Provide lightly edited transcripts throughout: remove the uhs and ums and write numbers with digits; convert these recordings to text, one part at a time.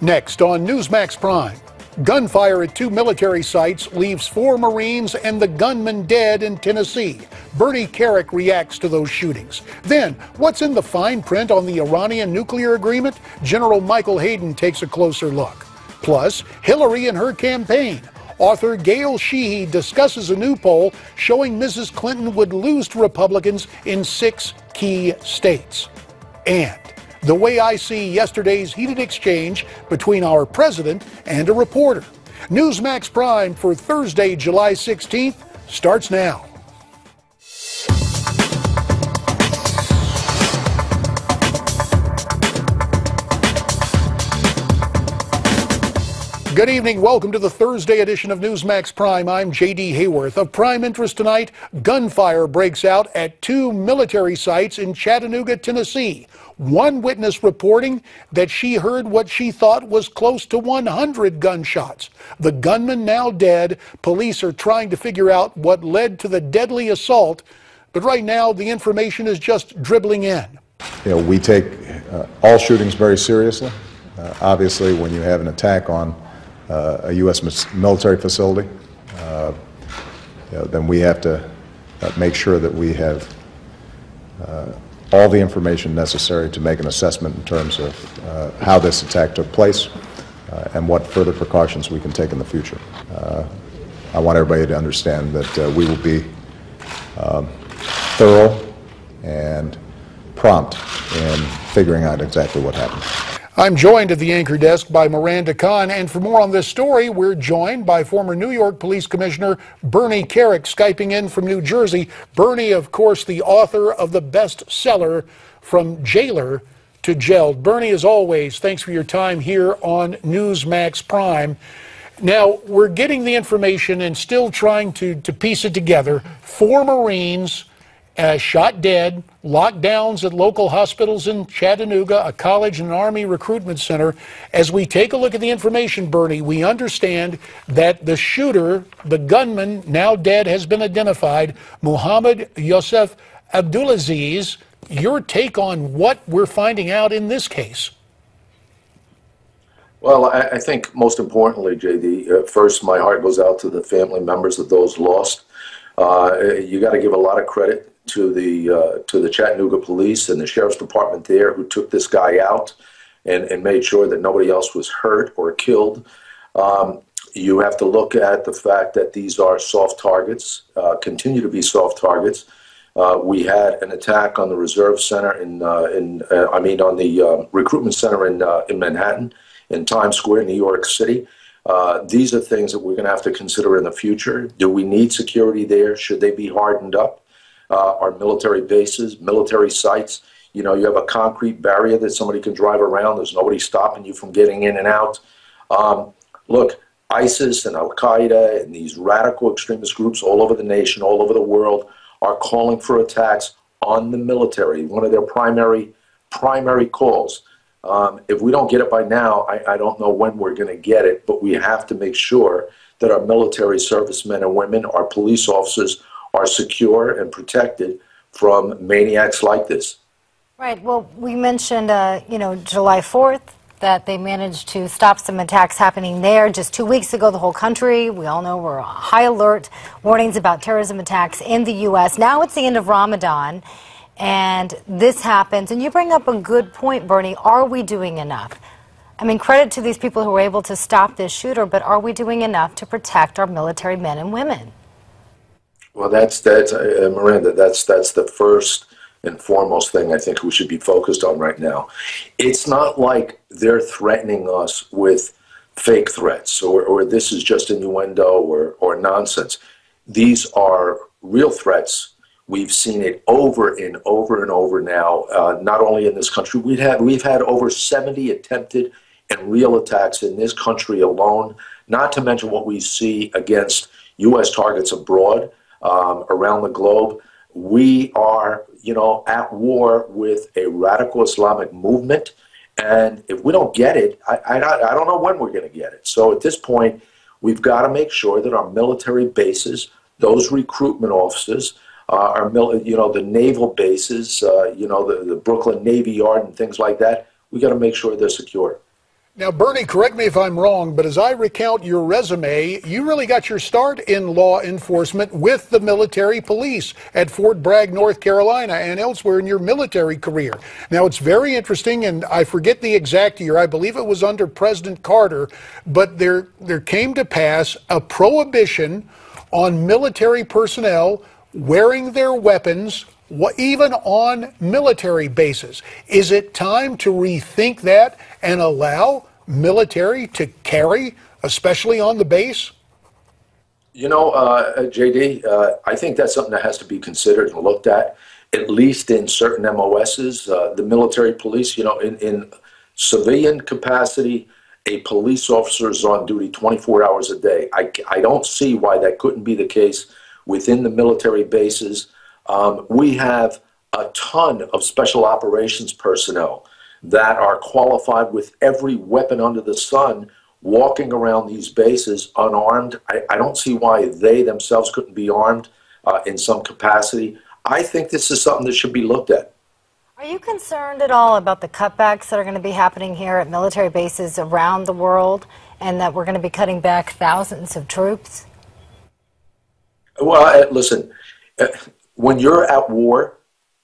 Next on Newsmax Prime, gunfire at 2 military sites leaves 4 Marines and the gunman dead in Tennessee. Bernie Kerik reacts to those shootings. Then, what's in the fine print on the Iranian nuclear agreement? General Michael Hayden takes a closer look. Plus, Hillary and her campaign. Author Gail Sheehy discusses a new poll showing Mrs. Clinton would lose to Republicans in 6 key states. And the way I see yesterday's heated exchange between our president and a reporter. Newsmax Prime for Thursday, July 16th starts now. Good evening. Welcome to the Thursday edition of Newsmax Prime. I'm J.D. Hayworth. Of prime interest tonight, gunfire breaks out at 2 military sites in Chattanooga, Tennessee. One witness reporting that she heard what she thought was close to 100 gunshots. The gunman now dead. Police are trying to figure out what led to the deadly assault. But right now, the information is just dribbling in. We take all shootings very seriously. Obviously, when you have an attack on a U.S. military facility, then we have to make sure that we have all the information necessary to make an assessment in terms of how this attack took place and what further precautions we can take in the future. I want everybody to understand that we will be thorough and prompt in figuring out exactly what happened. I'm joined at the anchor desk by Miranda Kahn, and for more on this story, we're joined by former New York Police Commissioner Bernie Kerik, Skyping in from New Jersey. Bernie, of course, the author of the bestseller From Jailer to Jailed. Bernie, as always, thanks for your time here on Newsmax Prime. Now, we're getting the information and still trying to piece it together. 4 Marines shot dead, lockdowns at local hospitals in Chattanooga, a college and an Army recruitment center. As we take a look at the information, Bernie, we understand that the shooter, the gunman, now dead, has been identified, Muhammad Yosef Abdulaziz. Your take on what we're finding out in this case? Well, I think most importantly, JD, first my heart goes out to the family members of those lost. You got to give a lot of credit to the Chattanooga police and the sheriff's department there, who took this guy out and made sure that nobody else was hurt or killed. You have to look at the fact that these are soft targets, continue to be soft targets. We had an attack on the Reserve Center on the recruitment center in Manhattan, in Times Square, New York City. These are things that we're going to have to consider in the future. Do we need security there? Should they be hardened up? Our military bases, military sites, you have a concrete barrier that somebody can drive around. There's nobody stopping you from getting in and out. Look, ISIS and Al-Qaeda and these radical extremist groups all over the nation, all over the world, are calling for attacks on the military, one of their primary calls. If we don't get it by now, I don't know when we're going to get it, but we have to make sure that our military servicemen and women, our police officers, are secure and protected from maniacs like this. Right. Well, we mentioned, July 4th, that they managed to stop some attacks happening there. Just 2 weeks ago, the whole country, we all know, we're on high alert, warnings about terrorism attacks in the U.S. Now it's the end of Ramadan, and this happens. And you bring up a good point, Bernie. Are we doing enough? I mean, credit to these people who were able to stop this shooter, but are we doing enough to protect our military men and women? Well, Miranda, that's the first and foremost thing I think we should be focused on right now. It's not like they're threatening us with fake threats or this is just innuendo or nonsense. These are real threats. We've seen it over and over and over now, not only in this country. We've had over 70 attempted and real attacks in this country alone, not to mention what we see against U.S. targets abroad. Around the globe, we are, at war with a radical Islamic movement, and if we don't get it, I don't know when we're going to get it. So at this point, we've got to make sure that our military bases, those recruitment offices, the naval bases, the Brooklyn Navy Yard and things like that, we got to make sure they're secure. Now, Bernie, correct me if I'm wrong, but as I recount your resume, you really got your start in law enforcement with the military police at Fort Bragg, North Carolina, and elsewhere in your military career. Now, it's very interesting, and I forget the exact year. I believe it was under President Carter, but there came to pass a prohibition on military personnel wearing their weapons even on military bases. Is it time to rethink that and allow military to carry, especially on the base? You know, JD, I think that's something that has to be considered and looked at least in certain MOSs. The military police, you know, in civilian capacity, a police officer is on duty 24 hours a day. I don't see why that couldn't be the case within the military bases. We have a ton of special operations personnel that are qualified with every weapon under the sun walking around these bases unarmed. I don't see why they themselves couldn't be armed in some capacity. I think this is something that should be looked at. Are you concerned at all about the cutbacks that are going to be happening here at military bases around the world, and that we're going to be cutting back thousands of troops? Well, listen, when you're at war,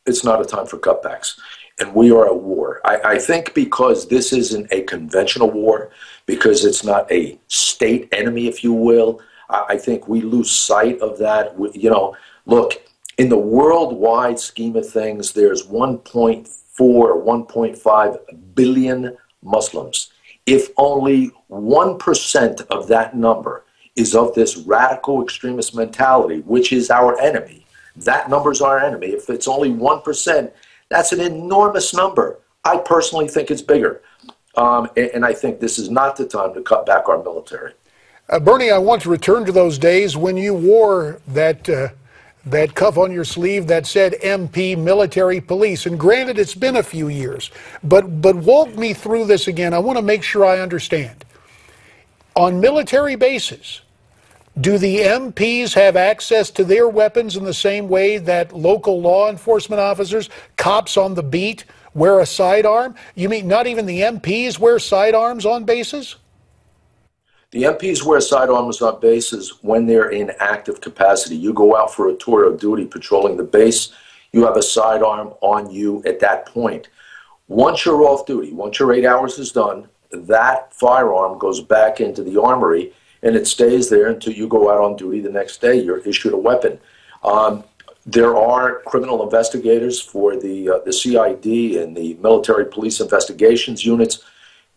it's not a time for cutbacks. And we are at war. I think because this isn't a conventional war, because it's not a state enemy, if you will, I think we lose sight of that. You know, look, in the worldwide scheme of things, there's 1.4 or 1.5 billion Muslims. If only 1% of that number is of this radical extremist mentality, which is our enemy, that number's our enemy. If it's only 1%, that's an enormous number. I personally think it's bigger. And I think this is not the time to cut back our military. Bernie, I want to return to those days when you wore that cuff on your sleeve that said MP Military Police. And granted, it's been a few years, but walk me through this again. I want to make sure I understand. On military bases, do the MPs have access to their weapons in the same way that local law enforcement officers, cops on the beat, wear a sidearm? You mean not even the MPs wear sidearms on bases? The MPs wear sidearms on bases when they're in active capacity. You go out for a tour of duty patrolling the base, you have a sidearm on you at that point. Once you're off duty, once your 8 hours is done, that firearm goes back into the armory and it stays there until you go out on duty the next day. You're issued a weapon. There are criminal investigators for the CID and the military police investigations units.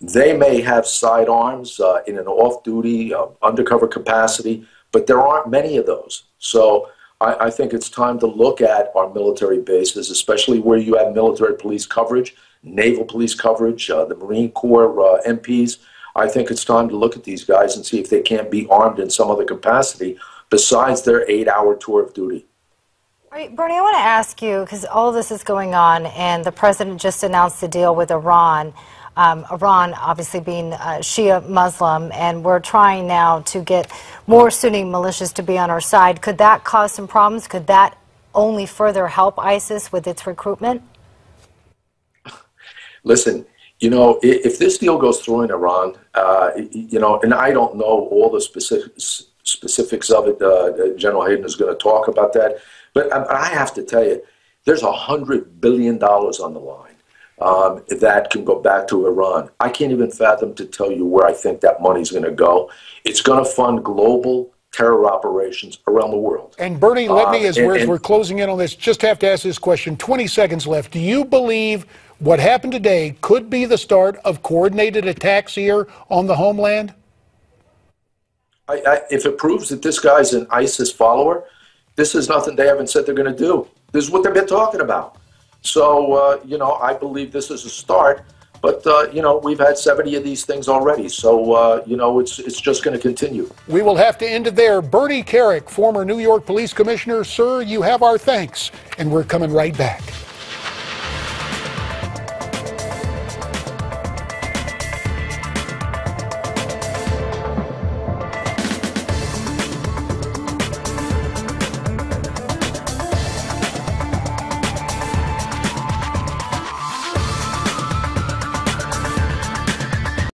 They may have sidearms in an off-duty, undercover capacity, but there aren't many of those. So I think it's time to look at our military bases, especially where you have military police coverage, naval police coverage, the Marine Corps MPs. I think it's time to look at these guys and see if they can't be armed in some other capacity besides their 8-hour tour of duty. All right, Bernie, I want to ask you, because all of this is going on, and the president just announced a deal with Iran. Iran obviously being Shia Muslim, and we're trying now to get more Sunni militias to be on our side. Could that cause some problems? Could that only further help ISIS with its recruitment? Listen, you know, if this deal goes through in Iran, you know, and I don't know all the specifics of it, General Hayden is going to talk about that, but I have to tell you, there's $100 billion on the line that can go back to Iran. I can't even fathom to tell you where I think that money's going to go. It's going to fund global terror operations around the world. And Bernie, let me, as we're closing in on this, just have to ask this question. 20 seconds left. Do you believe what happened today could be the start of coordinated attacks here on the homeland? If it proves that this guy's an ISIS follower, this is nothing they haven't said they're going to do. This is what they've been talking about. So, you know, I believe this is a start. But, you know, we've had 70 of these things already. So, you know, it's just going to continue. We will have to end it there. Bernie Kerik, former New York Police Commissioner, sir, you have our thanks. And we're coming right back.